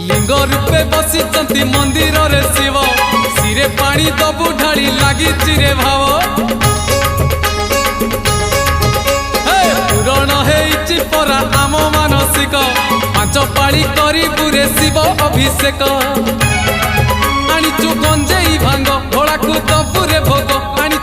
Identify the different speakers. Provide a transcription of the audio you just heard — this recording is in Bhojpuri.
Speaker 1: लिंग रूपे बसिचंती मंदिर रे शिव सिरे पानी दबु ढाली लागी रे भाव पूरण हेइछि परा आम मानसिक पांच पाली करी पुरे शिव अभिषेक आनिचु गंजेई भांग भोला को दबुरे भोग आनी